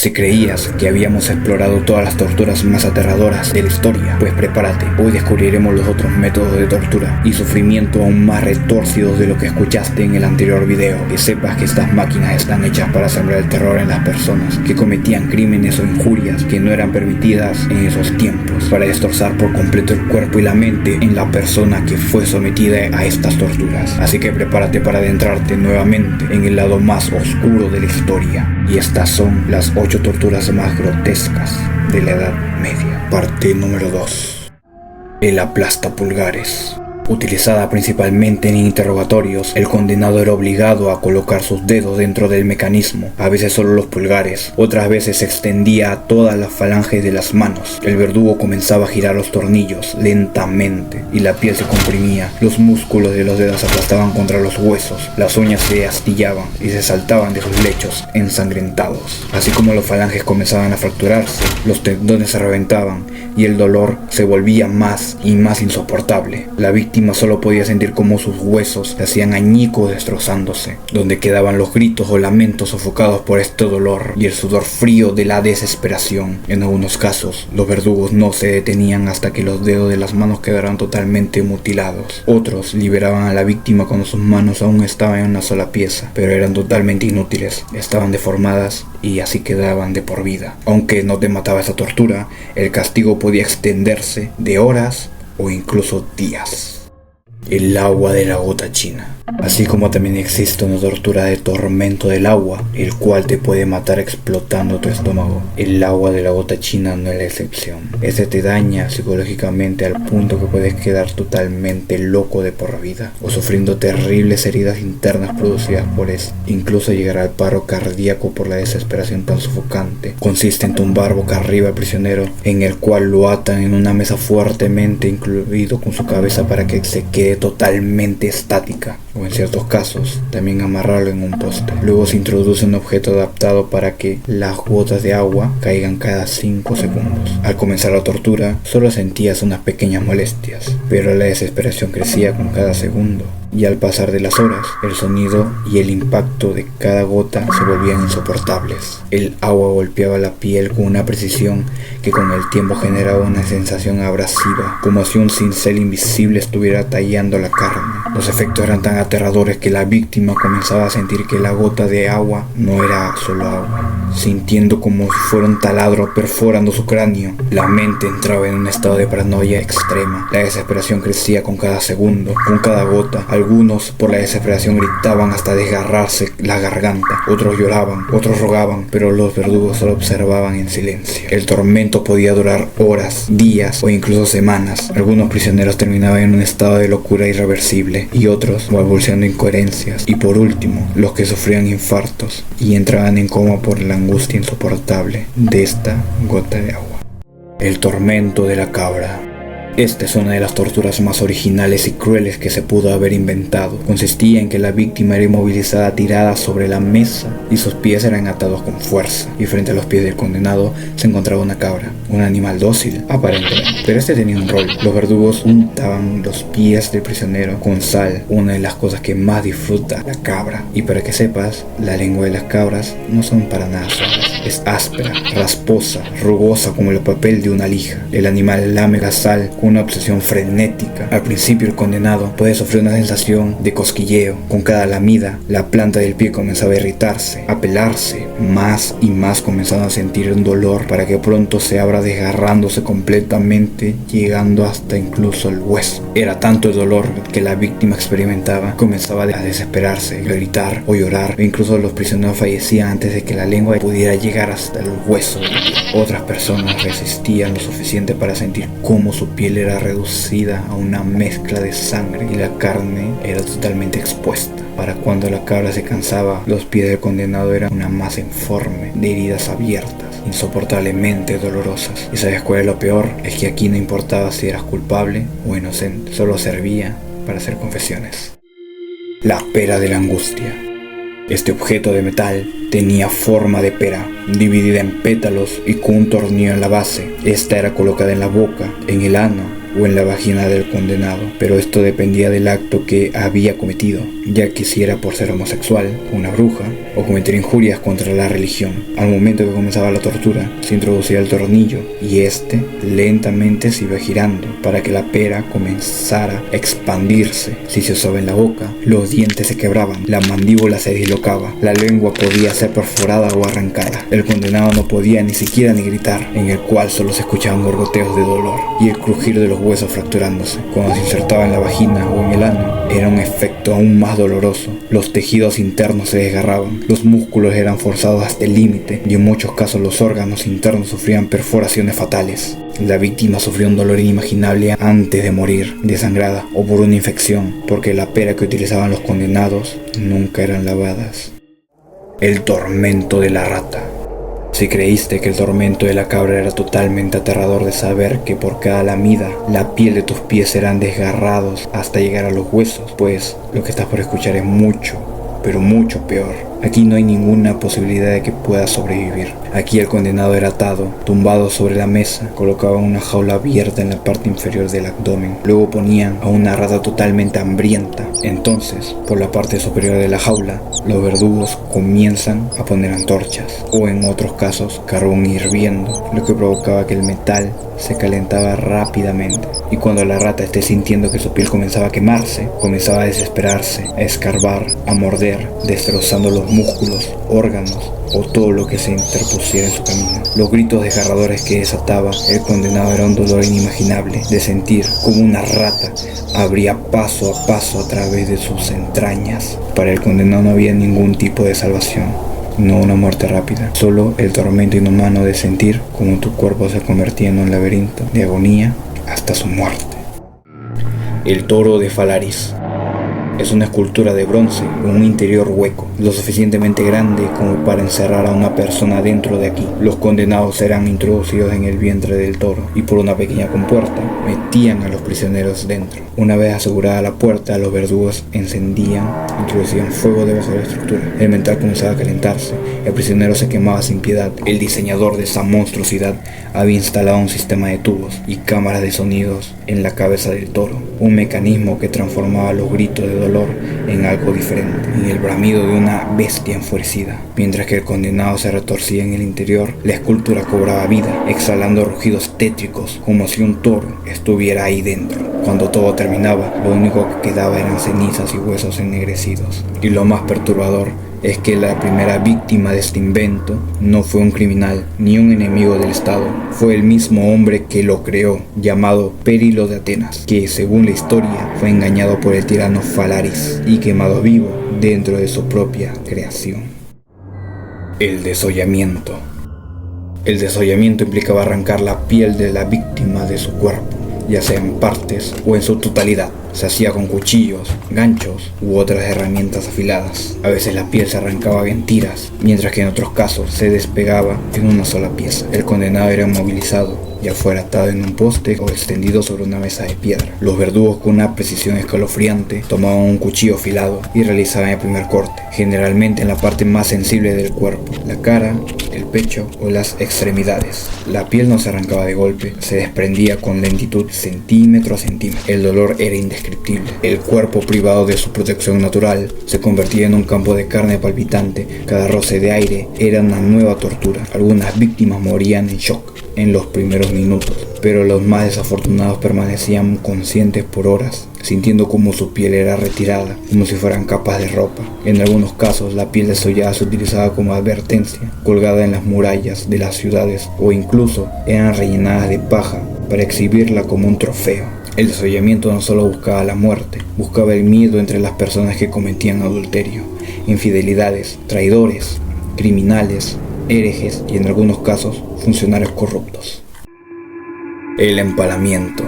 Si creías que habíamos explorado todas las torturas más aterradoras de la historia, pues prepárate, hoy descubriremos los otros métodos de tortura y sufrimiento aún más retorcidos de lo que escuchaste en el anterior video. Que sepas que estas máquinas están hechas para sembrar el terror en las personas que cometían crímenes o injurias que no eran permitidas en esos tiempos, para destrozar por completo el cuerpo y la mente en la persona que fue sometida a estas torturas. Así que prepárate para adentrarte nuevamente en el lado más oscuro de la historia. Y estas son las 8 torturas más grotescas de la Edad Media. Parte número 2. El aplastapulgares. Utilizada principalmente en interrogatorios, el condenado era obligado a colocar sus dedos dentro del mecanismo, a veces solo los pulgares, otras veces se extendía a todas las falanges de las manos. El verdugo comenzaba a girar los tornillos lentamente y la piel se comprimía, los músculos de los dedos se aplastaban contra los huesos, las uñas se astillaban y se saltaban de sus lechos ensangrentados. Así como las falanges comenzaban a fracturarse, los tendones se reventaban y el dolor se volvía más y más insoportable. La víctima solo podía sentir cómo sus huesos se hacían añicos destrozándose, donde quedaban los gritos o lamentos sofocados por este dolor y el sudor frío de la desesperación. En algunos casos, los verdugos no se detenían hasta que los dedos de las manos quedaran totalmente mutilados. Otros liberaban a la víctima cuando sus manos aún estaban en una sola pieza, pero eran totalmente inútiles, estaban deformadas y así quedaban de por vida. Aunque no te mataba esa tortura, el castigo podía extenderse de horas o incluso días. El agua de la gota china. Así como también existe una tortura de tormento del agua, el cual te puede matar explotando tu estómago. El agua de la gota china no es la excepción. Este te daña psicológicamente al punto que puedes quedar totalmente loco de por vida, o sufriendo terribles heridas internas producidas por esto. Incluso llegar al paro cardíaco por la desesperación tan sofocante. Consiste en tumbar boca arriba al prisionero, en el cual lo atan en una mesa fuertemente incluido con su cabeza para que se quede totalmente estática, o en ciertos casos también amarrarlo en un poste. Luego se introduce un objeto adaptado para que las gotas de agua caigan cada 5 segundos. Al comenzar la tortura solo sentías unas pequeñas molestias, pero la desesperación crecía con cada segundo. Y al pasar de las horas, el sonido y el impacto de cada gota se volvían insoportables. El agua golpeaba la piel con una precisión que con el tiempo generaba una sensación abrasiva, como si un cincel invisible estuviera tallando la carne. Los efectos eran tan aterradores que la víctima comenzaba a sentir que la gota de agua no era solo agua, sintiendo como si fuera un taladro perforando su cráneo. La mente entraba en un estado de paranoia extrema. La desesperación crecía con cada segundo, con cada gota. Algunos por la desesperación gritaban hasta desgarrarse la garganta, otros lloraban, otros rogaban, pero los verdugos solo observaban en silencio. El tormento podía durar horas, días o incluso semanas. Algunos prisioneros terminaban en un estado de locura irreversible y otros balbuceando incoherencias. Y por último, los que sufrían infartos y entraban en coma por la angustia insoportable de esta gota de agua. El tormento de la cabra. Esta es una de las torturas más originales y crueles que se pudo haber inventado. Consistía en que la víctima era inmovilizada tirada sobre la mesa y sus pies eran atados con fuerza, y frente a los pies del condenado se encontraba una cabra, un animal dócil aparentemente, pero este tenía un rol. Los verdugos untaban los pies del prisionero con sal, una de las cosas que más disfruta la cabra. Y para que sepas, la lengua de las cabras no son para nada suaves. Es áspera, rasposa, rugosa como el papel de una lija. El animal lame la sal con una obsesión frenética. Al principio el condenado puede sufrir una sensación de cosquilleo. Con cada lamida, la planta del pie comenzaba a irritarse, a pelarse. Más y más comenzaba a sentir un dolor para que pronto se abra desgarrándose completamente, llegando hasta incluso el hueso. Era tanto el dolor que la víctima experimentaba, comenzaba a desesperarse, a gritar o llorar, e incluso los prisioneros fallecían antes de que la lengua pudiera llegar hasta el hueso. Otras personas resistían lo suficiente para sentir cómo su piel era reducida a una mezcla de sangre y la carne era totalmente expuesta. Para cuando la cabra se cansaba, los pies del condenado eran una masa informe de heridas abiertas, insoportablemente dolorosas. ¿Y sabes cuál es lo peor? Es que aquí no importaba si eras culpable o inocente, solo servía para hacer confesiones. La pera de la angustia. Este objeto de metal tenía forma de pera, dividida en pétalos y con un tornillo en la base. Esta era colocada en la boca, en el ano o en la vagina del condenado, pero esto dependía del acto que había cometido, ya que si era por ser homosexual, una bruja, o cometer injurias contra la religión. Al momento que comenzaba la tortura, se introducía el tornillo y este lentamente se iba girando para que la pera comenzara a expandirse. Si se usaba en la boca, los dientes se quebraban, la mandíbula se dislocaba, la lengua podía ser perforada o arrancada. El condenado no podía ni siquiera ni gritar, en el cual solo se escuchaban gorgoteos de dolor y el crujir de los huesos fracturándose. Cuando se insertaba en la vagina o en el ano, era un efecto aún más doloroso. Los tejidos internos se desgarraban, los músculos eran forzados hasta el límite y en muchos casos los órganos internos sufrían perforaciones fatales. La víctima sufrió un dolor inimaginable antes de morir, desangrada o por una infección, porque la pera que utilizaban los condenados nunca eran lavadas. El tormento de la rata. Si creíste que el tormento de la cabra era totalmente aterrador de saber que por cada lamida la piel de tus pies serán desgarrados hasta llegar a los huesos, pues lo que estás por escuchar es mucho, pero mucho peor. Aquí no hay ninguna posibilidad de que pueda sobrevivir. Aquí el condenado era atado, tumbado sobre la mesa, colocaban una jaula abierta en la parte inferior del abdomen. Luego ponían a una rata totalmente hambrienta. Entonces, por la parte superior de la jaula, los verdugos comienzan a poner antorchas, o en otros casos, carbón hirviendo, lo que provocaba que el metal se calentaba rápidamente. Y cuando la rata esté sintiendo que su piel comenzaba a quemarse, comenzaba a desesperarse, a escarbar, a morder, destrozando los músculos, órganos o todo lo que se interpusiera en su camino. Los gritos desgarradores que desataba el condenado era un dolor inimaginable de sentir como una rata abría paso a paso a través de sus entrañas. Para el condenado no había ningún tipo de salvación, no una muerte rápida, solo el tormento inhumano de sentir como tu cuerpo se convertía en un laberinto de agonía hasta su muerte. El toro de Falaris. Es una escultura de bronce con un interior hueco, lo suficientemente grande como para encerrar a una persona dentro de aquí. Los condenados eran introducidos en el vientre del toro y por una pequeña compuerta metían a los prisioneros dentro. Una vez asegurada la puerta, los verdugos introducían fuego debajo de la estructura. El metal comenzaba a calentarse, el prisionero se quemaba sin piedad. El diseñador de esa monstruosidad había instalado un sistema de tubos y cámaras de sonidos en la cabeza del toro, un mecanismo que transformaba los gritos de dolor en algo diferente, en el bramido de una bestia enfurecida. Mientras que el condenado se retorcía en el interior, la escultura cobraba vida, exhalando rugidos tétricos como si un toro estuviera ahí dentro. Cuando todo terminaba, lo único que quedaba eran cenizas y huesos ennegrecidos. Y lo más perturbador es que la primera víctima de este invento no fue un criminal ni un enemigo del Estado, fue el mismo hombre que lo creó, llamado Périlo de Atenas, que según la historia fue engañado por el tirano Falaris y quemado vivo dentro de su propia creación. El desollamiento. El desollamiento implicaba arrancar la piel de la víctima de su cuerpo, ya sea en partes o en su totalidad. Se hacía con cuchillos, ganchos u otras herramientas afiladas. A veces la piel se arrancaba en tiras, mientras que en otros casos se despegaba en una sola pieza. El condenado era inmovilizado, ya fuera atado en un poste o extendido sobre una mesa de piedra. Los verdugos, con una precisión escalofriante, tomaban un cuchillo afilado y realizaban el primer corte, generalmente en la parte más sensible del cuerpo, la cara, el pecho o las extremidades. La piel no se arrancaba de golpe, se desprendía con lentitud centímetro a centímetro. El dolor era indescriptible. El cuerpo, privado de su protección natural, se convertía en un campo de carne palpitante. Cada roce de aire era una nueva tortura. Algunas víctimas morían en shock en los primeros minutos, pero los más desafortunados permanecían conscientes por horas, sintiendo como su piel era retirada, como si fueran capas de ropa. En algunos casos, la piel desollada se utilizaba como advertencia, colgada en las murallas de las ciudades, o incluso eran rellenadas de paja para exhibirla como un trofeo. El desollamiento no solo buscaba la muerte, buscaba el miedo entre las personas que cometían adulterio, infidelidades, traidores, criminales, herejes y en algunos casos funcionarios corruptos. El empalamiento.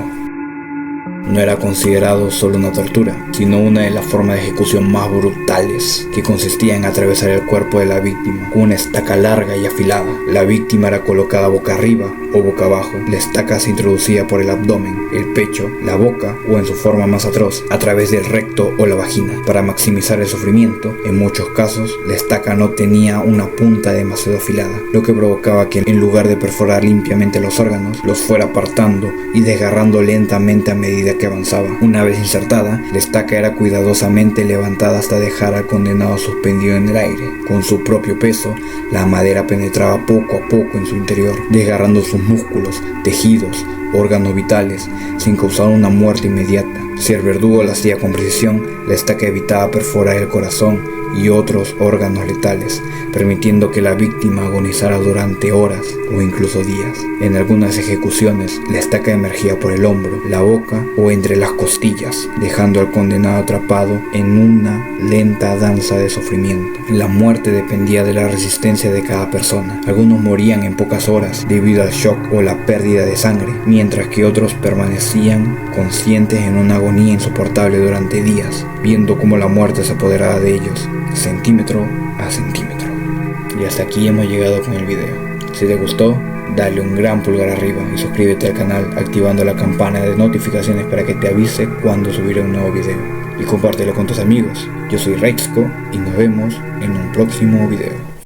no era considerado solo una tortura, sino una de las formas de ejecución más brutales, que consistía en atravesar el cuerpo de la víctima con una estaca larga y afilada. La víctima era colocada boca arriba o boca abajo. La estaca se introducía por el abdomen, el pecho, la boca o en su forma más atroz, a través del recto o la vagina. Para maximizar el sufrimiento, en muchos casos, la estaca no tenía una punta demasiado afilada, lo que provocaba que en lugar de perforar limpiamente los órganos, los fuera apartando y desgarrando lentamente a medida que avanzaba. Una vez insertada, la estaca era cuidadosamente levantada hasta dejar al condenado suspendido en el aire. Con su propio peso, la madera penetraba poco a poco en su interior, desgarrando sus músculos, tejidos, órganos vitales, sin causar una muerte inmediata. Si el verdugo lo hacía con precisión, la estaca evitaba perforar el corazón y otros órganos letales, permitiendo que la víctima agonizara durante horas o incluso días. En algunas ejecuciones, la estaca emergía por el hombro, la boca o entre las costillas, dejando al condenado atrapado en una lenta danza de sufrimiento. La muerte dependía de la resistencia de cada persona. Algunos morían en pocas horas debido al shock o la pérdida de sangre, mientras que otros permanecían conscientes en una agonía insoportable durante días, viendo cómo la muerte se apoderaba de ellos, centímetro a centímetro. Y hasta aquí hemos llegado con el video. Si te gustó, dale un gran pulgar arriba y suscríbete al canal activando la campana de notificaciones para que te avise cuando subiré un nuevo video. Y compártelo con tus amigos. Yo soy Rexco y nos vemos en un próximo video.